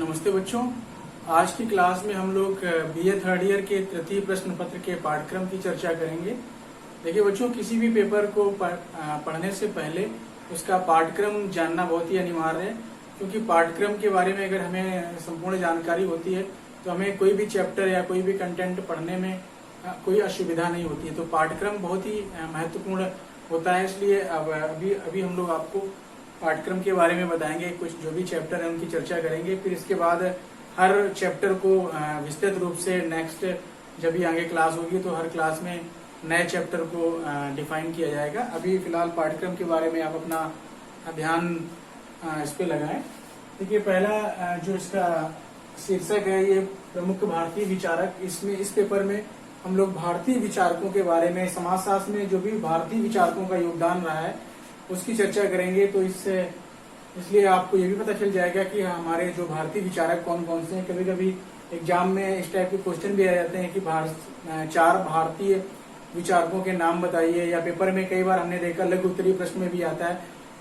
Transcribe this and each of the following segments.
नमस्ते बच्चों। आज की क्लास में हम लोग बीए थर्ड ईयर के तृतीय प्रश्न पत्र के पाठ्यक्रम की चर्चा करेंगे। देखिए बच्चों, किसी भी पेपर को पढ़ने से पहले उसका पाठ्यक्रम जानना बहुत ही अनिवार्य है, क्योंकि पाठ्यक्रम के बारे में अगर हमें संपूर्ण जानकारी होती है तो हमें कोई भी चैप्टर या कोई भी कंटेंट पढ़ने में कोई असुविधा नहीं होती है। तो पाठ्यक्रम बहुत ही महत्वपूर्ण होता है, इसलिए अभी हम लोग आपको पाठ्यक्रम के बारे में बताएंगे। कुछ जो भी चैप्टर है उनकी चर्चा करेंगे, फिर इसके बाद हर चैप्टर को विस्तृत रूप से नेक्स्ट जब भी आगे क्लास होगी तो हर क्लास में नए चैप्टर को डिफाइन किया जाएगा। अभी फिलहाल पाठ्यक्रम के बारे में आप अपना ध्यान इस पे लगाएं। देखिए पहला जो इसका शीर्षक है ये प्रमुख भारतीय विचारक। इसमें इस पेपर में हम लोग भारतीय विचारकों के बारे में, समाजशास्त्र में जो भी भारतीय विचारकों का योगदान रहा है उसकी चर्चा करेंगे। तो इसलिए आपको ये भी पता चल जाएगा कि हमारे जो भारतीय विचारक कौन कौन से हैं। कभी कभी एग्जाम में इस टाइप के क्वेश्चन भी आ जाते हैं कि चार भारतीय विचारकों के नाम बताइए, या पेपर में कई बार हमने देखा लघु उत्तरीय प्रश्न में भी आता है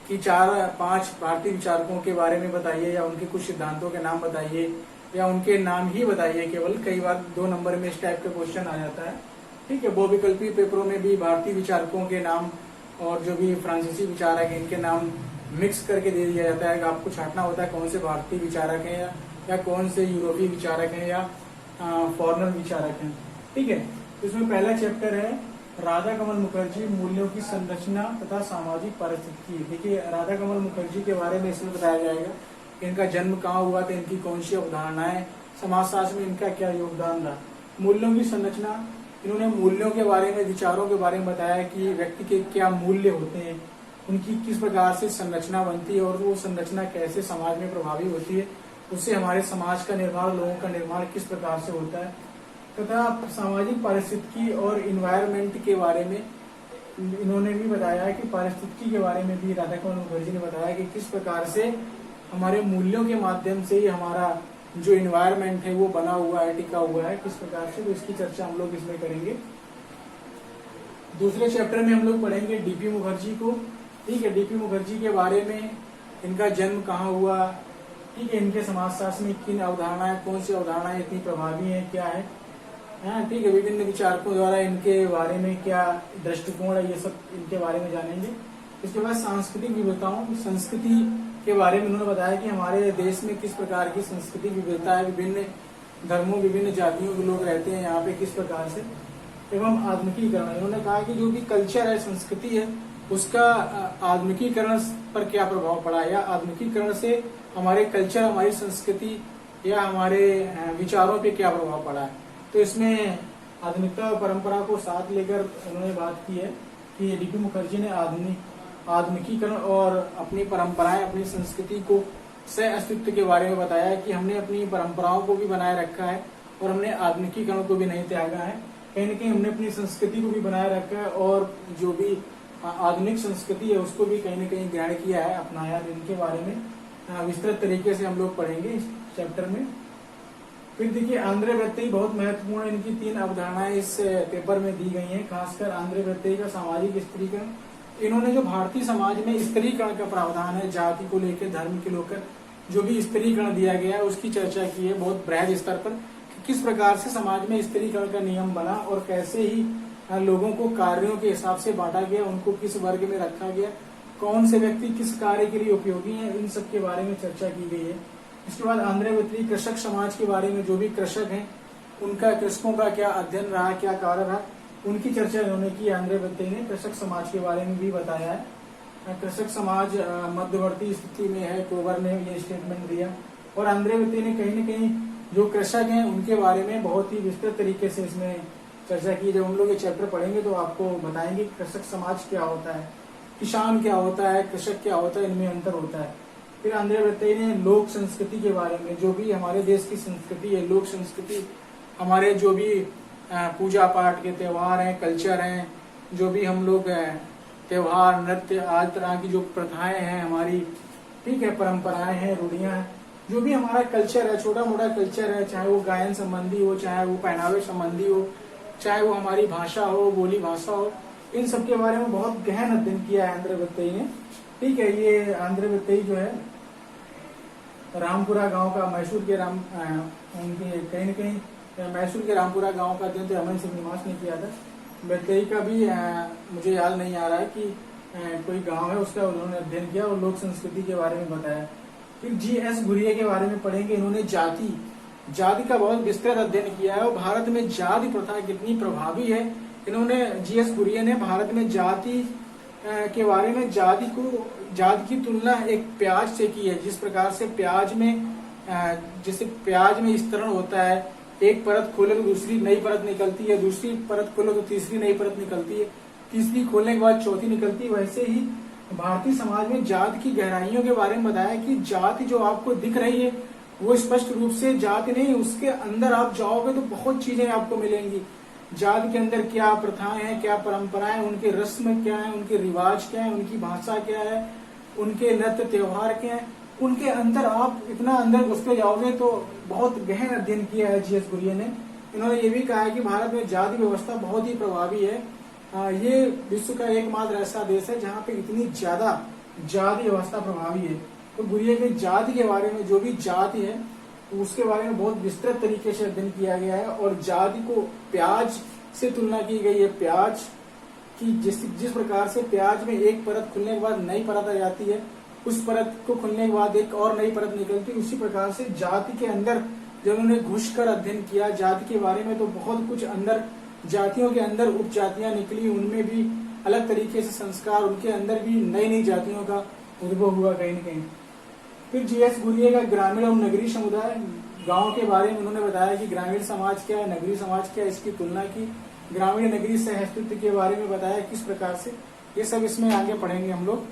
कि 4-5 भारतीय विचारकों के बारे में बताइए, या उनके कुछ सिद्धांतों के नाम बताइए, या उनके नाम ही बताइए केवल। कई बार 2 नंबर में इस टाइप का क्वेश्चन आ जाता है। ठीक है, बहुविकल्पीय पेपरों में भी भारतीय विचारकों के नाम और जो भी फ्रांसीसी विचारक हैं इनके नाम मिक्स करके दे दिया जाता है। आपको छांटना होता है कौन से भारतीय विचारक हैं या कौन से यूरोपीय विचारक हैं या फॉरेनर विचारक हैं। ठीक है, तो इसमें पहला चैप्टर है राधा कमल मुखर्जी, मूल्यों की संरचना तथा सामाजिक परिस्थिति। देखिए राधा कमल मुखर्जी के बारे में इसमें बताया जाएगा कि इनका जन्म कहाँ हुआ था, इनकी कौन सी अवधारणाएं, समाजशास्त्र में इनका क्या योगदान रहा। मूल्यों की संरचना, इन्होंने मूल्यों के बारे में, विचारों के बारे में बताया कि व्यक्ति के क्या मूल्य होते हैं, उनकी किस प्रकार से संरचना बनती है और वो संरचना कैसे समाज में प्रभावी होती है, उससे हमारे समाज का निर्माण, लोगों का निर्माण किस प्रकार से होता है, तथा सामाजिक पारिस्थितिकी और इन्वायरमेंट के बारे में इन्होंने भी बताया कि पारिस्थितिकी के बारे में भी राधा कमल मुखर्जी ने बताया कि किस प्रकार से हमारे मूल्यों के माध्यम से ही हमारा जो इन्वायरमेंट है वो बना हुआ है, टिका हुआ है, किस प्रकार से। तो इसकी चर्चा हम लोग इसमें करेंगे। दूसरे चैप्टर में हम लोग पढ़ेंगे डीपी मुखर्जी को। ठीक है, डीपी मुखर्जी के बारे में, इनका जन्म कहाँ हुआ, ठीक है, इनके समाजशास्त्र में किन अवधारणाएं, कौन सी अवधारणाएं इतनी प्रभावी है, क्या है, ठीक है, विभिन्न विचारकों द्वारा इनके बारे में क्या दृष्टिकोण है, ये सब इनके बारे में जानेंगे। इसके बाद सांस्कृतिक विविधताओं, संस्कृति के बारे में उन्होंने बताया कि हमारे देश में किस प्रकार की संस्कृतिक विविधता है, विभिन्न धर्मों, विभिन्न जातियों के लोग रहते हैं यहाँ पे किस प्रकार से। एवं आधुनिकीकरण, इन्होंने कहा कि जो भी कल्चर है, संस्कृति है, उसका आधुनिकीकरण पर क्या प्रभाव पड़ा, या आधुनिकीकरण से हमारे कल्चर, हमारी संस्कृति या हमारे विचारों पे क्या प्रभाव पड़ा है। तो इसमें आधुनिकता और परंपरा को साथ लेकर उन्होंने बात की है कि डीपी मुखर्जी ने आधुनिकीकरण और अपनी परंपराएं, अपनी संस्कृति को सह अस्तित्व के बारे में बताया कि हमने अपनी परंपराओं को भी बनाए रखा है और हमने आधुनिकीकरण को भी नहीं त्यागा है। कहीं न कहीं हमने अपनी संस्कृति को भी बनाए रखा है और जो भी आधुनिक संस्कृति है उसको भी कहीं न कहीं ग्रहण किया है, अपनाया। इनके बारे में विस्तृत तरीके से हम लोग पढ़ेंगे इस चैप्टर में। फिर देखिए आंद्रे वृत्ति बहुत महत्वपूर्ण, इनकी 3 अवधारणाएं इस पेपर में दी गई हैं। खासकर आंद्रे वृत्ति का सामाजिक स्त्रीकरण, इन्होंने जो भारतीय समाज में स्त्रीकरण का प्रावधान है, जाति को लेकर, धर्म को लेकर जो भी स्त्रीकरण दिया गया है उसकी चर्चा की है बहुत बृहद स्तर पर। किस प्रकार से समाज में स्त्रीकरण का नियम बना और कैसे ही लोगों को कार्यों के हिसाब से बांटा गया, उनको किस वर्ग में रखा गया, कौन से व्यक्ति किस कार्य के लिए उपयोगी है, इन सब के बारे में चर्चा की गई है। इसके बाद आंद्रे वृत्ति कृषक समाज के बारे में, जो भी कृषक हैं उनका, कृषकों का क्या अध्ययन रहा, क्या कार्य रहा, उनकी चर्चा इन्होंने की। आंद्रे वृत्ति ने कृषक समाज के बारे में भी बताया है। कृषक समाज मध्यवर्ती स्थिति में है, कोबर ने ये स्टेटमेंट दिया। और आंद्रे वृत्ति ने कहीं न कहीं जो कृषक हैं उनके बारे में बहुत ही विस्तृत तरीके से इसमें चर्चा की। जब हम लोग ये चैप्टर पढ़ेंगे तो आपको बताएंगे कृषक समाज क्या होता है, किसान क्या होता है, कृषक क्या होता है, इनमें अंतर होता है। फिर आंद्रे वृत्ति ने लोक संस्कृति के बारे में, जो भी हमारे देश की संस्कृति है, लोक संस्कृति, हमारे जो भी पूजा पाठ के त्योहार हैं, कल्चर हैं, जो भी हम लोग त्योहार, नृत्य, आज तरह की जो प्रथाएं हैं हमारी, ठीक है, परंपराएं हैं, रूढ़ियां हैं, जो भी हमारा कल्चर है, छोटा मोटा कल्चर है, चाहे वो गायन संबंधी हो, चाहे वो पहनावे संबंधी हो, चाहे वो हमारी भाषा हो, बोली भाषा हो, इन सब के बारे में बहुत गहन अध्ययन किया है आंद्रे वृत्ति ने। ठीक है, ये आंद्रे वृत्ति जो है रामपुरा गांव का, मैसूर के उनके कहीं न कहीं मैसूर के रामपुरा गांव का अध्ययन तो अमन श्रीनिवास ने किया था। बेतई का भी मुझे याद नहीं आ रहा है कि कोई गांव है उसका उन्होंने अध्ययन किया और लोक संस्कृति के बारे में बताया। फिर GS घुरिये के बारे में पढ़ेंगे। इन्होंने जाति का बहुत विस्तृत अध्ययन किया है और भारत में जाति प्रथा कितनी प्रभावी है। इन्होंने GS घुरिये ने भारत में जाति के बारे में जाति की तुलना एक प्याज से की है। जिस प्रकार से प्याज में जैसे प्याज में स्तरण होता है, एक परत खोले तो दूसरी नई परत निकलती है, दूसरी परत खोले तो तीसरी नई परत निकलती है, तीसरी खोलने के बाद चौथी निकलती है। वैसे ही भारतीय समाज में जाति की गहराइयों के बारे में बताया कि जाति जो आपको दिख रही है वो स्पष्ट रूप से जाति नहीं, उसके अंदर आप जाओगे तो बहुत चीजें आपको मिलेंगी। जाति के अंदर क्या प्रथाएं हैं, क्या परंपराएं, उनके रस्म क्या है, उनके रिवाज क्या है, उनकी भाषा क्या है, उनके नृत्य त्योहार क्या है, उनके अंदर आप इतना अंदर घुसते जाओगे तो बहुत गहन अध्ययन किया है GS घुरिये ने। इन्होंने ये भी कहा है कि भारत में जाति व्यवस्था बहुत ही प्रभावी है। ये विश्व का एकमात्र ऐसा देश है जहाँ पे इतनी ज्यादा जाति व्यवस्था प्रभावी है। तो घुरिये के जाति के बारे में, जो भी जाति है उसके बारे में बहुत विस्तृत तरीके से अध्ययन किया गया है और जाति को प्याज से तुलना की गई है। प्याज की जिस प्रकार से प्याज में एक परत खुलने के बाद नई परत आ जाती है, उस परत को खुलने के बाद एक और नई परत निकलती है, उसी प्रकार से जाति के अंदर जब उन्होंने घुसकर अध्ययन किया जाति के बारे में तो बहुत कुछ अंदर जातियों के अंदर उपजातियां निकली, उनमें भी अलग तरीके से संस्कार, उनके अंदर भी नई नई जातियों का उद्भव हुआ कहीं न कहीं। फिर GS घुरिये का ग्रामीण और नगरीय समुदाय गांव के बारे में उन्होंने बताया कि ग्रामीण समाज क्या है, नगरीय समाज क्या है, इसकी तुलना की। ग्रामीण नगरीय सह अस्तित्व के बारे में बताया किस प्रकार से, ये सब इसमें आगे पढ़ेंगे हम लोग।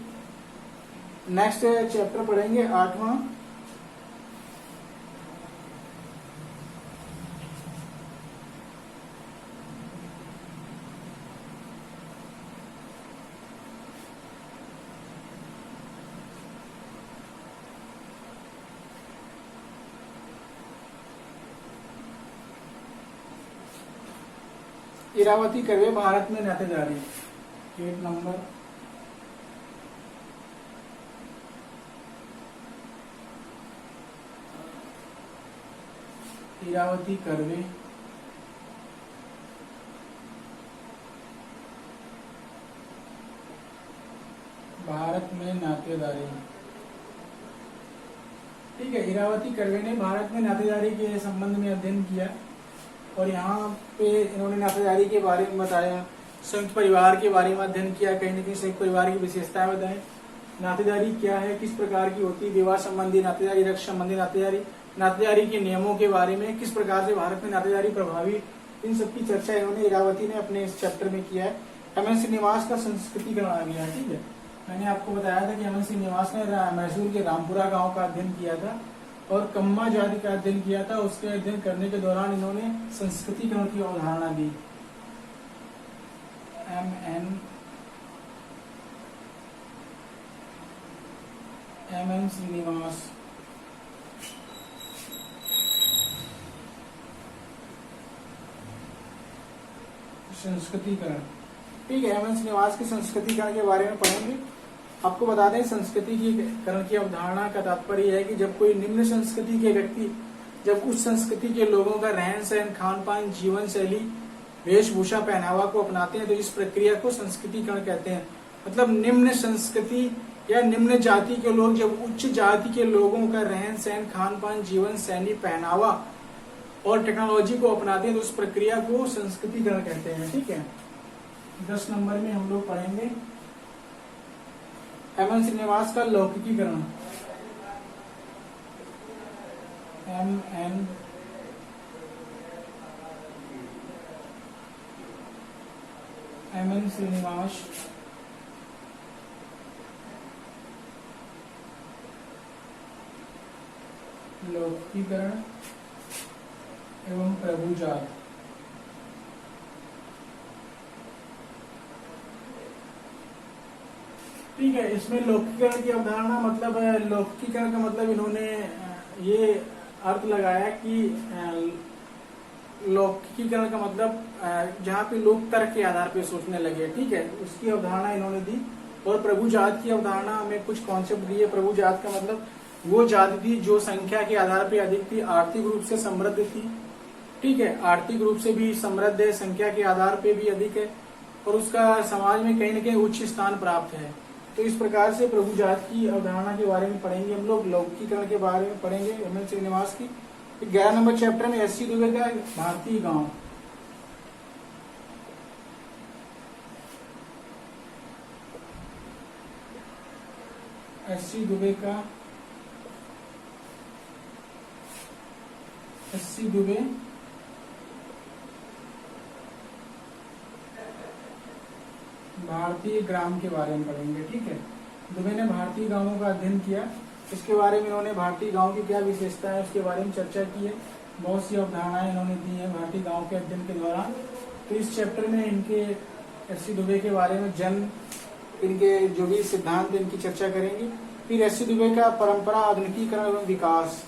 नेक्स्ट चैप्टर पढ़ेंगे 8वां, इरावती कर्वे भारत में नातेदारी। 8 नंबर। इरावती कर्वे भारत में नातेदारी। ठीक है, इरावती कर्वे ने भारत में नातेदारी के संबंध में अध्ययन किया और यहाँ पे इन्होंने नातेदारी के बारे में बताया, संयुक्त परिवार के बारे में अध्ययन किया, कहीं न कहीं संयुक्त परिवार की विशेषताएं बताएं, नातेदारी क्या है, किस प्रकार की होती है, विवाह संबंधी नातेदारी, रक्त संबंधी नातेदारी, नातेदारी के नियमों के बारे में, किस प्रकार से भारत में नातेदारी प्रभावी, इन सब की चर्चा इन्होंने इरावती ने अपने इस चैप्टर में किया है। MN श्रीनिवास का संस्कृतिकरण आ गया। ठीक है, मैंने आपको बताया था कि MN श्रीनिवास ने मैसूर के रामपुरा गाँव का अध्ययन किया था और कम्मा जाति का अध्ययन किया था। उसके अध्ययन करने के दौरान इन्होंने संस्कृतिकरण की अवधारणा दी। MN श्रीनिवास संस्कृतिकरण। ठीक है, MN श्रीनिवास के संस्कृतिकरण के बारे में पढ़ेंगे। आपको बता दें संस्कृतिकरण की अवधारणा का तात्पर्य है कि जब कोई निम्न संस्कृति के व्यक्ति जब उस संस्कृति के लोगों का रहन सहन, खान पान, जीवन शैली, वेशभूषा, पहनावा को अपनाते हैं तो इस प्रक्रिया को संस्कृतिकरण कहते हैं। मतलब निम्न संस्कृति या निम्न जाति के लोग जब उच्च जाति के लोगों का रहन सहन, खान पान, जीवन शैली, पहनावा और टेक्नोलॉजी को अपनाते हैं तो उस प्रक्रिया को संस्कृतिकरण कहते हैं। ठीक है, 10 नंबर में हम लोग पढ़ेंगे MN श्रीनिवास का लौकिकीकरण। MN श्रीनिवास लौकिकीकरण एवं प्रभुजात। ठीक है, इसमें लौकिकीकरण की अवधारणा मतलब लौकिकीकरण का मतलब इन्होंने ये अर्थ लगाया कि लौकिकीकरण का मतलब जहाँ पे लोग तर्क के आधार पे सोचने लगे। ठीक है, उसकी अवधारणा इन्होंने दी। और प्रभुजात की अवधारणा में कुछ कॉन्सेप्ट दिए। प्रभुजात का मतलब वो जाति थी जो संख्या के आधार पर अधिक थी, आर्थिक रूप से समृद्ध थी। ठीक है, आर्थिक रूप से भी समृद्ध है, संख्या के आधार पे भी अधिक है और उसका समाज में कहीं न कहीं उच्च स्थान प्राप्त है। तो इस प्रकार से प्रभु जात की अवधारणा के बारे में पढ़ेंगे हम लोग, लौकिकरण के बारे में पढ़ेंगे एम.एल. श्रीनिवास की। 11 नंबर चैप्टर में एस.सी. दुबे का भारतीय गांव। एस.सी. दुबे भारतीय ग्राम के बारे में पढ़ेंगे। ठीक है, दुबे ने भारतीय गांवों का अध्ययन किया, इसके बारे में इन्होंने भारतीय गांव की क्या विशेषता है उसके बारे में चर्चा की है। बहुत सी अवधारणाएं इन्होंने दी है भारतीय गांव के अध्ययन के दौरान। तो इस चैप्टर में इनके एस.सी. दुबे के बारे में जन्म, इनके जो भी सिद्धांत इनकी चर्चा करेंगे। फिर एस.सी. दुबे का परंपरा, आधुनिकीकरण एवं विकास।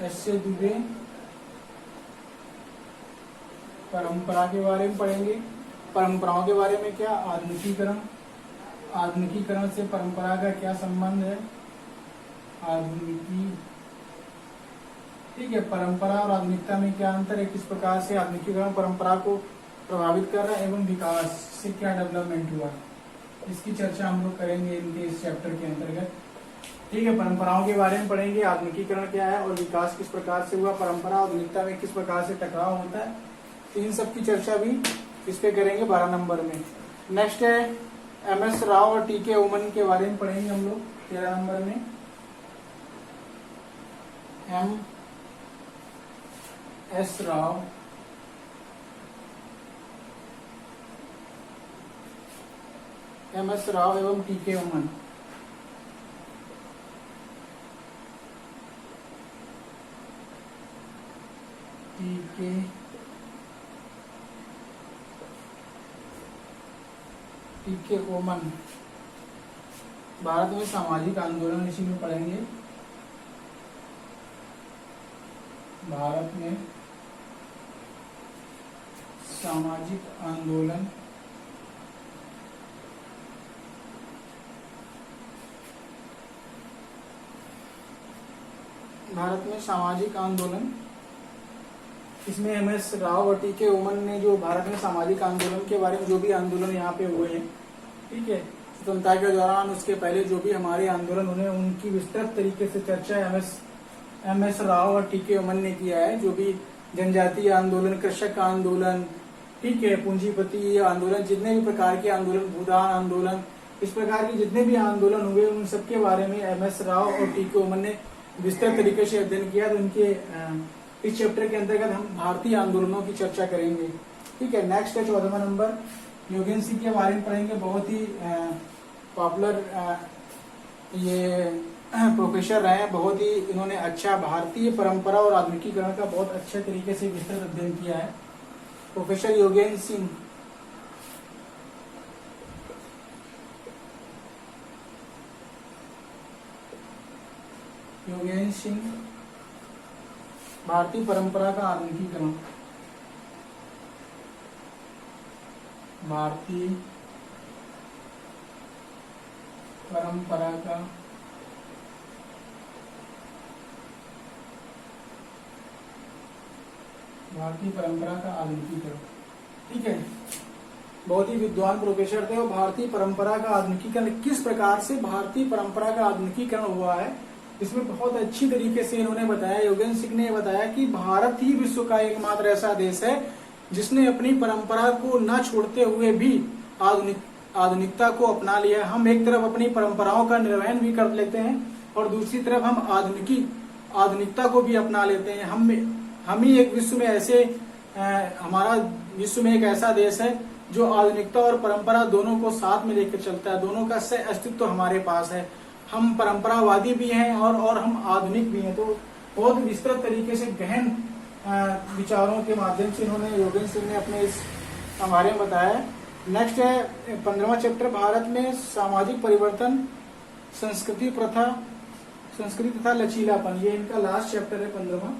एस.सी. दुबे परंपरा के बारे में पढ़ेंगे। परंपराओं के बारे में क्या, आधुनिकीकरण, आधुनिकीकरण से परंपरा का क्या संबंध है, आधुनिकी। ठीक है, परंपरा और आधुनिकता में क्या अंतर है, किस प्रकार से आधुनिकीकरण परंपरा को प्रभावित कर रहा है, एवं विकास से क्या डेवलपमेंट हुआ, इसकी चर्चा हम लोग करेंगे इनके इस चैप्टर के अंतर्गत। ठीक है, परंपराओं के बारे में पढ़ेंगे, आधुनिकीकरण क्या है और विकास किस प्रकार से हुआ, परंपरा आधुनिकता में किस प्रकार से टकराव होता है, तो इन सब की चर्चा भी इस पे करेंगे 12 नंबर में। नेक्स्ट है एम.एस. राव और टी.के. ओमन के बारे में पढ़ेंगे हम लोग 13 नंबर में। एम.एस. राव एवं टी.के. ओमन। टी.के. ओमन भारत में सामाजिक आंदोलन, इसी में पढ़ेंगे। भारत में सामाजिक आंदोलन, भारत में सामाजिक आंदोलन, इसमें एम.एस. राव और टी.के. ओमन ने जो भारत में सामाजिक आंदोलन के बारे में जो भी आंदोलन यहाँ पे हुए हैं, ठीक है, स्वतंत्रता के दौरान, उसके पहले जो भी हमारे आंदोलन हुए, उनकी विस्तृत तरीके से चर्चा एम.एस. राव और टी.के. ओमन ने किया है। जो भी जनजातीय आंदोलन, कृषक आंदोलन, ठीक है, पूंजीपति आंदोलन, जितने भी प्रकार के आंदोलन, भूदान आंदोलन, इस प्रकार के जितने भी आंदोलन हुए, उन सबके बारे में एम.एस. राव और टी.के. ओमन ने विस्तृत तरीके से अध्ययन किया। तो इनके इस चैप्टर के अंतर्गत हम भारतीय आंदोलनों की चर्चा करेंगे। ठीक है, नेक्स्ट है 14वां नंबर, योगेंद्र सिंह के बारे में पढ़ेंगे। बहुत ही पॉपुलर ये प्रोफेसर रहे हैं, बहुत ही इन्होंने अच्छा भारतीय परंपरा और आधुनिकीकरण का बहुत अच्छे तरीके से विस्तृत अध्ययन किया है। प्रोफेसर योगेंद्र सिंह, भारतीय परंपरा का आधुनिकीकरण, भारतीय परंपरा का आधुनिकीकरण। ठीक है, बहुत ही विद्वान प्रोफेसर थे और भारतीय परंपरा का आधुनिकीकरण, किस प्रकार से भारतीय परंपरा का आधुनिकीकरण हुआ है, इसमें बहुत अच्छी तरीके से इन्होंने बताया। योगेंद्र सिंह ने बताया कि भारत ही विश्व का एकमात्र ऐसा देश है जिसने अपनी परंपरा को न छोड़ते हुए भी आधुनिकता को अपना लिया। हम एक तरफ अपनी परंपराओं का निर्वहन भी कर लेते हैं और दूसरी तरफ हम आधुनिकता को भी अपना लेते हैं। हम ही एक विश्व में ऐसे हमारा विश्व में एक ऐसा देश है जो आधुनिकता और परंपरा दोनों को साथ में लेकर चलता है, दोनों का सह अस्तित्व हमारे पास है। हम परंपरावादी भी हैं और हम आधुनिक भी हैं। तो बहुत विस्तृत तरीके से गहन विचारों के माध्यम से इन्होंने योगेंद्र सिंह ने अपने इस बारे में बताया। नेक्स्ट है 15वां चैप्टर, भारत में सामाजिक परिवर्तन, संस्कृति, प्रथा, संस्कृति तथा लचीलापन, ये इनका लास्ट चैप्टर है 15वां।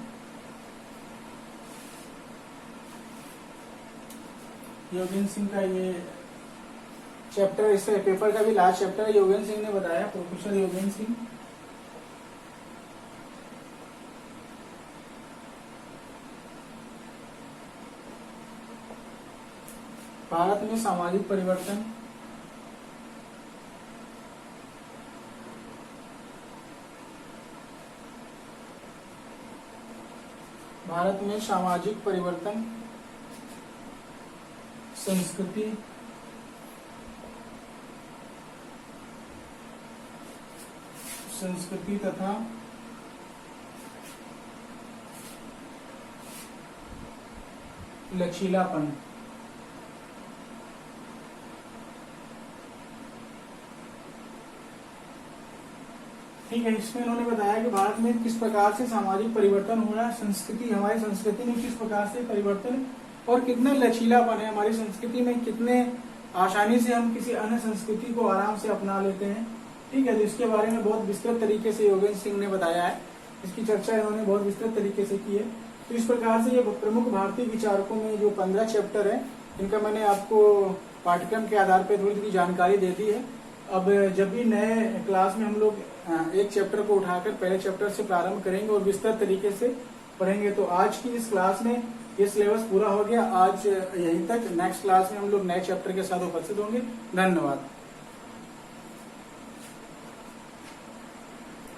योगेंद्र सिंह का ये चैप्टर, इस पेपर का भी लास्ट चैप्टर है। योगेंद्र सिंह ने बताया, प्रोफेसर योगेंद्र सिंह। भारत में सामाजिक परिवर्तन, भारत में सामाजिक परिवर्तन, संस्कृति, संस्कृति तथा लचीलापन। ठीक है, इसमें उन्होंने बताया कि भारत में किस प्रकार से सामाजिक परिवर्तन हो रहा है, संस्कृति, हमारी संस्कृति में किस प्रकार से परिवर्तन और कितना लचीलापन है हमारी संस्कृति में, कितने आसानी से हम किसी अन्य संस्कृति को आराम से अपना लेते हैं। ठीक है, तो इसके बारे में बहुत विस्तृत तरीके से योगेंद्र सिंह ने बताया है, इसकी चर्चा इन्होंने बहुत विस्तृत तरीके से की है। तो इस प्रकार से ये प्रमुख भारतीय विचारकों में जो 15 चैप्टर है, इनका मैंने आपको पाठ्यक्रम के आधार पर थोड़ी थोड़ी जानकारी दे दी है। अब जब भी नए क्लास में हम लोग एक चैप्टर को उठाकर पहले चैप्टर से प्रारंभ करेंगे और विस्तृत तरीके से पढ़ेंगे। तो आज की इस क्लास में ये सिलेबस पूरा हो गया। आज यहीं तक, नेक्स्ट क्लास में हम लोग नए चैप्टर के साथ उपस्थित होंगे। धन्यवाद।